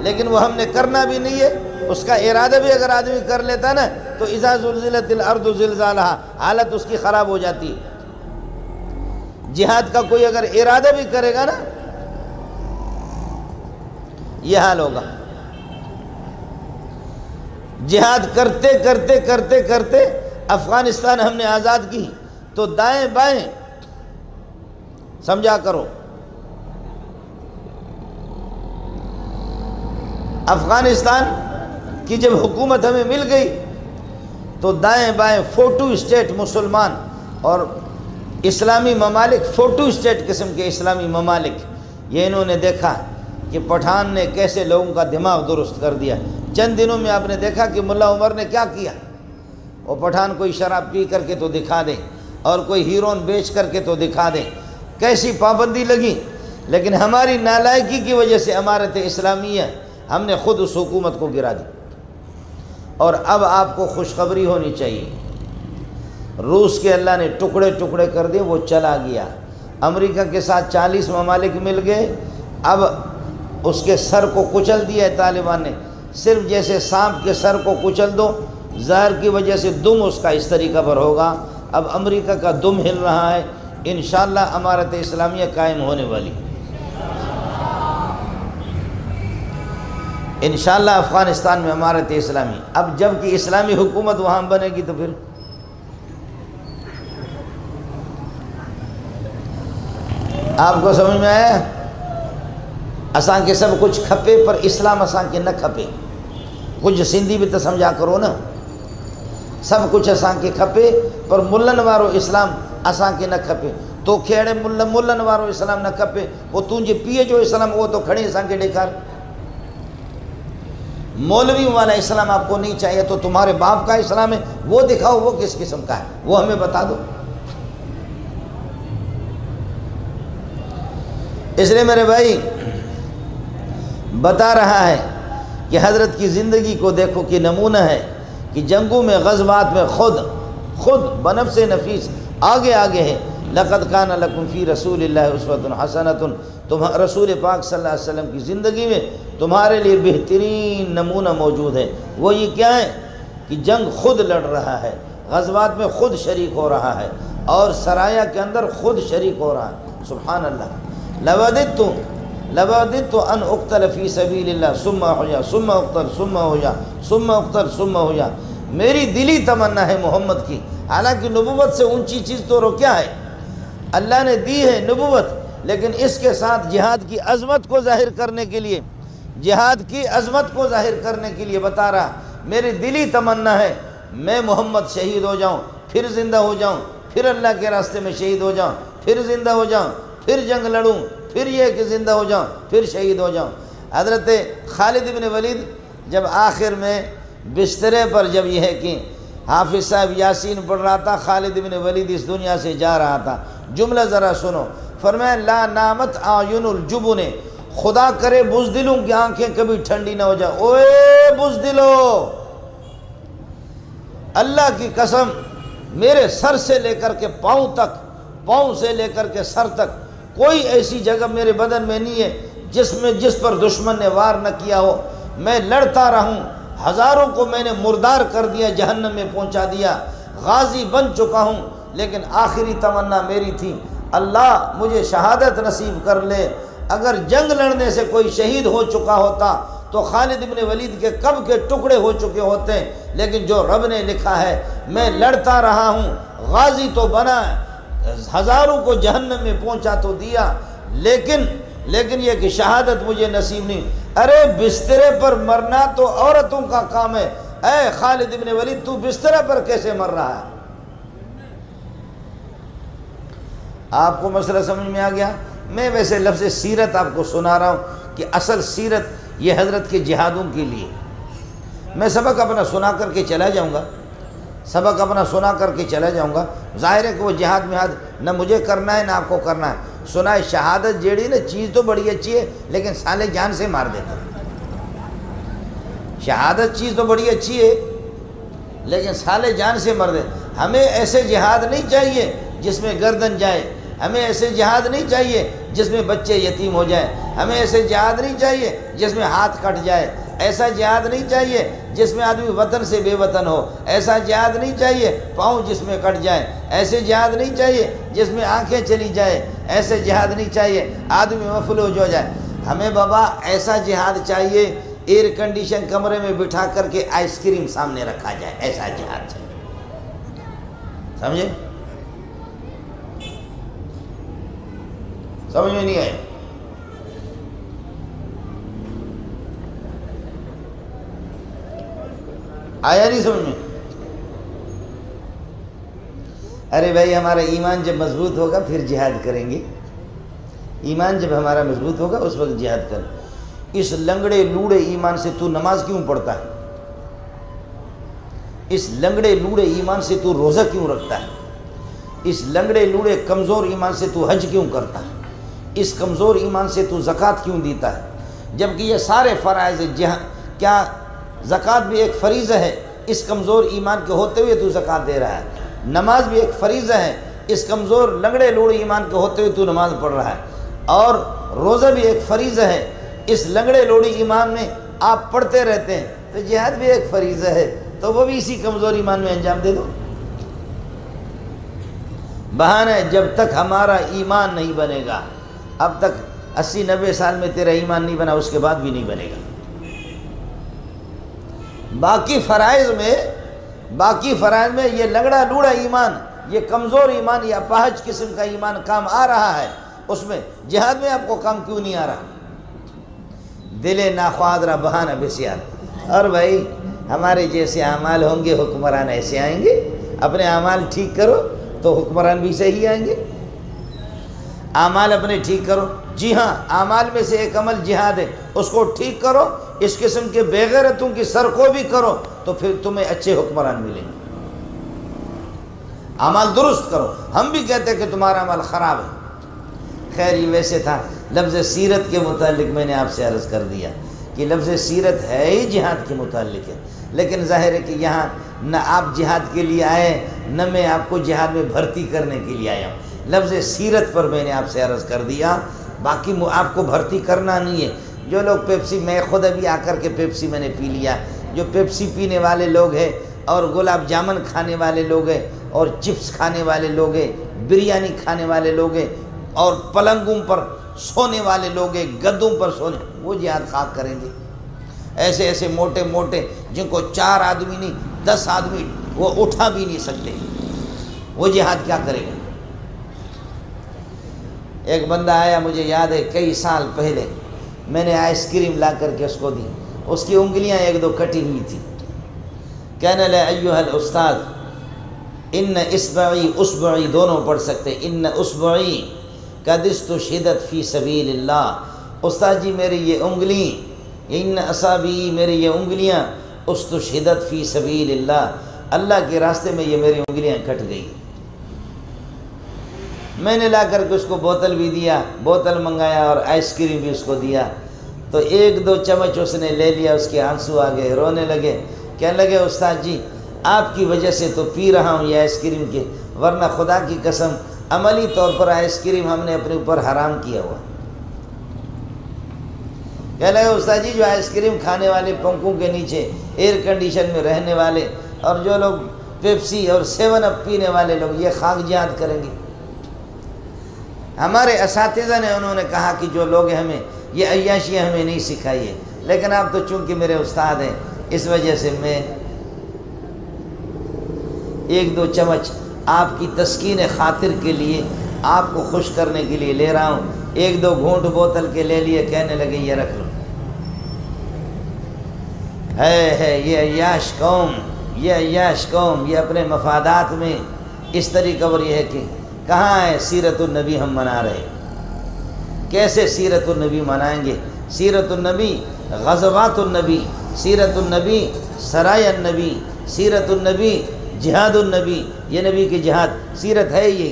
لیکن وہ ہم نے کرنا بھی نہیں ہے۔ اس کا ارادہ بھی اگر آدمی کر لیتا نا تو اذا زلزلت الارض زلزالہا، حالت اس کی خراب ہو جاتی ہے۔ جہاد کا کوئی اگر ارادہ بھی کرے گا نا یہ حال ہوگا۔ جہاد کرتے کرتے کرتے کرتے افغانستان ہم نے آزاد کی تو دائیں بائیں سمجھا کرو، افغانستان کی جب حکومت ہمیں مل گئی تو دائیں بائیں 42 اسٹیٹ مسلمان اور اسلامی ممالک، 42 اسٹیٹ قسم کے اسلامی ممالک، یہ انہوں نے دیکھا کہ پٹھان نے کیسے لوگوں کا دماغ درست کر دیا۔ چند دنوں میں آپ نے دیکھا کہ ملا عمر نے کیا کیا، وہ پٹھان کوئی شراب پی کر کے تو دکھا دیں اور کوئی ہیرون بیچ کر کے تو دکھا دیں، کیسی پابندی لگی۔ لیکن ہماری نالائکی کی وجہ سے امارت اسلامیہ ہم نے خود اس حکومت کو گرا دی۔ اور اب آپ کو خوشخبری ہونی چاہیے، روس کے اللہ نے ٹکڑے ٹکڑے کر دیے، وہ چلا گیا۔ امریکہ کے ساتھ 40 ممالک مل گئے، اب اس کے سر کو کچل دیا ہے طالبان نے۔ صرف جیسے سانپ کے سر کو کچل دو، زہر کی وجہ سے دم اس کا اس طریقہ پر ہوگا۔ اب امریکہ کا دم ہل رہا ہے، انشاءاللہ امارت اسلامیہ قائم ہونے والی، انشاءاللہ افغانستان میں امارت اسلامی۔ اب جب کہ اسلامی حکومت وہاں بنے گی تو پھر آپ کو سمجھ میں آیا؟ اساں کے سب کچھ کھپے پر اسلام اساں کے نہ کھپے، کچھ سندھی بھی تو سمجھا کرو نا، سب کچھ اساں کے کھپے پر ملن وارو اسلام اساں کے نہ کھپے۔ تو کھیڑے ملن وارو اسلام نہ کھپے، وہ تنجے پیے جو اسلام وہ تو کھڑے اساں کے ڈیکار۔ مولویوں والا اسلام آپ کو نہیں چاہیے تو تمہارے باپ کا اسلام ہے وہ دکھاؤ، وہ کس قسم کا ہے وہ ہمیں بتا دو۔ اس لیے میرے بھائی بتا رہا ہے کہ حضرت کی زندگی کو دیکھو کہ نمونہ ہے کہ جنگوں میں غزوات میں خود بنفس نفیس آگے آگے ہے۔ لقد کان لکم فی رسول اللہ اسوۃ حسنۃ، تم رسول پاک صلی اللہ علیہ وسلم کی زندگی میں تمہارے لیے بہترین نمونہ موجود ہے۔ وہ یہ کیا ہے کہ جنگ خود لڑ رہا ہے، غزوات میں خود شریک ہو رہا ہے اور سرایہ کے اندر خود شریک ہو رہا ہے۔ سبحان اللہ۔ لوددت ان اقتل فی سبیل اللہ ثم احیا ثم اقتل ثم احیا ثم اقتل ثم احیا، میری دلی تمنا ہے محمد کی۔ حالانکہ نبوت سے اونچی چیز تو کیا ہے؟ اللہ نے دی ہے نبوت، لیکن اس کے ساتھ جہاد کی عظمت کو ظاہر کرنے کے لیے، جہاد کی عظمت کو ظاہر کرنے کے لیے بتا رہا میری دلی تمنا ہے میں محمد شہید ہو جاؤں، پھر زندہ ہو جاؤں، پھر اللہ کے راستے میں شہید ہو جاؤں، پھر زندہ ہو جاؤں، پھر جنگ لڑوں، پھر یہ کہ زندہ ہو جاؤں، پھر شہید ہو جاؤں۔ حضرت خالد بن ولید جب آخر میں بسترے پر جب یہ ہے کہ حافظ صاحب یاسین پڑھ رہا تھا، خالد بن ولید اس دنیا سے جا رہا تھا، جملہ ذرا سنو، فرمایا لا نامت اعین الجبن، خدا کرے بزدلوں کی آنکھیں کبھی ٹھنڈی نہ ہو جائے۔ اوے بزدلو، اللہ کی قسم میرے سر سے لے کر کے پاؤں تک، پاؤں سے لے کر کے سر تک کوئی ایسی جگہ میرے بدن میں نہیں ہے جس پر دشمن نے وار نہ کیا ہو۔ میں لڑتا رہوں، ہزاروں کو میں نے مردار کر دیا، جہنم میں پہنچا دیا، غازی بن چکا ہوں، لیکن آخری تمنا میری تھی اللہ مجھے شہادت نصیب کر لے۔ اگر جنگ لڑنے سے کوئی شہید ہو چکا ہوتا تو خالد بن ولید کے کب کے ٹکڑے ہو چکے ہوتے ہیں، لیکن جو رب نے لکھا ہے میں لڑتا رہا ہوں، غازی تو بنا، ہزاروں کو جہنم میں پہنچا تو دیا، لیکن یہ کہ شہادت مجھے نصیب نہیں۔ ارے بسترے پر مرنا تو عورتوں کا کام ہے، اے خالد بن ولید تو بسترے پر کیسے مر رہا ہے؟ آپ کو مسئلہ سمجھ میں آ گیا؟ میں ویسے لفظ سیرت آپ کو سنا رہا ہوں کہ اصل سیرت یہ حضرت کے جہادوں کے لیے۔ میں سبق اپنا سنا کر کے چلا جاؤں گا، سبق اپنا سنا کر کے چلا جاؤں گا، ظاہر ہے کہ وہ جہاد میں نہ مجھے کرنا ہے نہ آپ کو کرنا ہے۔ سنا ہے شہادت جیڑی نا چیز تو بڑی اچھی ہے لیکن سالے جان سے مار دیتا ہے۔ شہادت چیز تو بڑی اچھی ہے لیکن سالے جان سے مر دے۔ ہمیں ایسے جہاد نہیں چاہیے جس میں گردن جائے، ہمیں ایسے جہاد نہیں چاہیے جس میں بچے یتیم ہو جائیں، ہمیں ایسے جہاد نہیں چاہیے جس میں ہاتھ کٹ جائے، ایسا جہاد نہیں چاہیے جس میں آدمی وطن سے بے وطن ہو، ایسا جہاد نہیں چاہیے پاؤں جس میں کٹ جائیں، ایسے جہاد نہیں چاہیے جس میں آنکھیں چلی جائیں، ایسے جہاد نہیں چاہیے آدمی مفلوج ہو جائے۔ ہمیں بابا ایسا جہاد چاہیے ایئر کنڈیشن کمرے میں بٹھا کر کے آئس کریم سامنے رکھا جائے، ایسا جہاد چاہیے، سمجھے؟ سمجھ میں نہیں آئے؟ آیا نہیں سمجھ میں؟ ارے بھائی ہمارا ایمان جب مضبوط ہوگا پھر جہاد کریں گے، ایمان جب ہمارا مضبوط ہوگا اس وقت جہاد کریں۔ اس لنگڑے لوڑے ایمان سے تو نماز کیوں پڑھتا ہے؟ اس لنگڑے لوڑے ایمان سے تو روزہ کیوں رکھتا ہے؟ اس لنگڑے لوڑے کمزور ایمان سے تو حج کیوں کرتا ہے؟ اس کمزور ایمان سے تو زکوٰۃ کیوں دیتا ہے؟ جبکہ یہ سارے فرائض کیا زکوٰۃ بھی ایک فریضہ ہے، اس کمزور ایمان کے ہوتے ہوئے تو زکوٰۃ دے رہا ہے، نماز بھی ایک فریضہ ہے، اس کمزور لنگڑے لوڑے ایمان کے ہوتے ہوئے تو نماز پڑھ رہا ہے، اور روزہ بھی ایک فریضہ ہے، اس لنگڑے لوڑی ایمان میں آپ پڑھتے رہتے ہیں، تو جہاد بھی ایک فریضہ ہے، تو وہ بھی اسی کمزور ایمان میں انجام دے دو۔ بہانہ ہے جب تک ہمارا ایمان نہیں بنے گا، اب تک 80-90 سال میں تیرا ایمان نہیں بنا، اس کے بعد بھی نہیں بنے گا۔ باقی فرائض میں یہ لنگڑا لوڑا ایمان، یہ کمزور ایمان، یہ اپاہج قسم کا ایمان کام آ رہا ہے، اس میں جہاد میں آپ کو کام کیوں نہیں آ رہا؟ دل ناخواد را بہانہ بسیار۔ اور بھائی ہمارے جیسے اعمال ہوں گے حکمران ایسے آئیں گے، اپنے اعمال ٹھیک کرو تو حکمران بھی صحیح آئیں گے۔ اعمال اپنے ٹھیک کرو، جی ہاں اعمال میں سے ایک عمل جہاد ہے، اس کو ٹھیک کرو، اس قسم کے بے غیرتوں کی سر کو بھی کرو تو پھر تمہیں اچھے حکمران ملیں گے۔ اعمال درست کرو، ہم بھی کہتے ہیں کہ تمہارا عمل خراب ہے۔ خیر یہ ویسے تھا، لفظ سیرت کے متعلق میں نے آپ سے عرض کر دیا کہ لفظ سیرت ہے ہی جہاد کے متعلق ہے، لیکن ظاہر ہے کہ یہاں نہ آپ جہاد کے لیے آئے، نہ میں آپ کو جہاد میں بھرتی کرنے کے لیے آیا ہوں۔ لفظ سیرت پر میں نے آپ سے عرض کر دیا، باقی آپ کو بھرتی کرنا نہیں ہے۔ جو لوگ پیپسی، میں خود ابھی آ کر کے پیپسی میں نے پی لیا، جو پیپسی پینے والے لوگ ہیں اور گلاب جامن کھانے والے لوگ ہیں اور چپس کھانے والے لوگ ہیں، بریانی کھانے والے لوگ ہیں اور پلنگوں پر سونے والے لوگ ہیں، گدوں پر سونے، وہ جہاد خاک کریں گے۔ ایسے ایسے موٹے موٹے جن کو 4 آدمی نہیں 10 آدمی وہ اٹھا بھی نہیں سکتے، وہ جہاد کیا کرے گا؟ ایک بندہ آیا، مجھے یاد ہے کئی سال پہلے میں نے آئس کریم لا کر کے اس کو دی، اس کی انگلیاں 1-2 کٹی ہوئی تھی۔ کہنے لے ایھا الاستاذ ان اصبعی دونوں پڑھ سکتے، ان اصبعی قد استشہدت فی سبیل اللہ، استاد جی میری یہ انگلی، ان اصابعی میری یہ انگلیاں استشہدت فی سبیل اللہ، اللہ کے راستے میں یہ میری انگلیاں کٹ گئی۔ میں نے لا کر کے اس کو بوتل بھی دیا، بوتل منگایا اور آئس کریم بھی اس کو دیا، تو 1-2 چمچ اس نے لے لیا، اس کے آنسو آ گئے، رونے لگے، کہنے لگے استاد جی آپ کی وجہ سے تو پی رہا ہوں یہ آئس کریم کے، ورنہ خدا کی قسم عملی طور پر آئس کریم ہم نے اپنے اوپر حرام کیا ہوا۔ کہنے لگے استاد جی جو آئس کریم کھانے والے، پنکھوں کے نیچے ایئر کنڈیشن میں رہنے والے، اور جو لوگ پیپسی اور 7 اپ پینے والے لوگ، یہ خاک جہاد کریں گے۔ ہمارے اساتذہ نے انہوں نے کہا کہ جو لوگ ہمیں یہ عیاشیاں ہمیں نہیں سکھائی ہے، لیکن آپ تو چونکہ میرے استاد ہیں اس وجہ سے میں 1-2 چمچ آپ کی تسکین خاطر کے لیے، آپ کو خوش کرنے کے لیے لے رہا ہوں۔ 1-2 گھونٹ بوتل کے لے لیے، کہنے لگے یہ رکھ لو۔ ہے یہ عیاش قوم، یہ عیاش قوم، یہ اپنے مفادات میں اس طریقہ پر یہ ہے کہ کہاں ہے سیرت النبی ہم منا رہے، کیسے سیرت النبی منائیں گے؟ سیرت النبی غزوات النبی، سیرت النبی سرائے النبی، سیرت النبی جہاد النبی، یہ نبی کی جہاد سیرت ہے یہی۔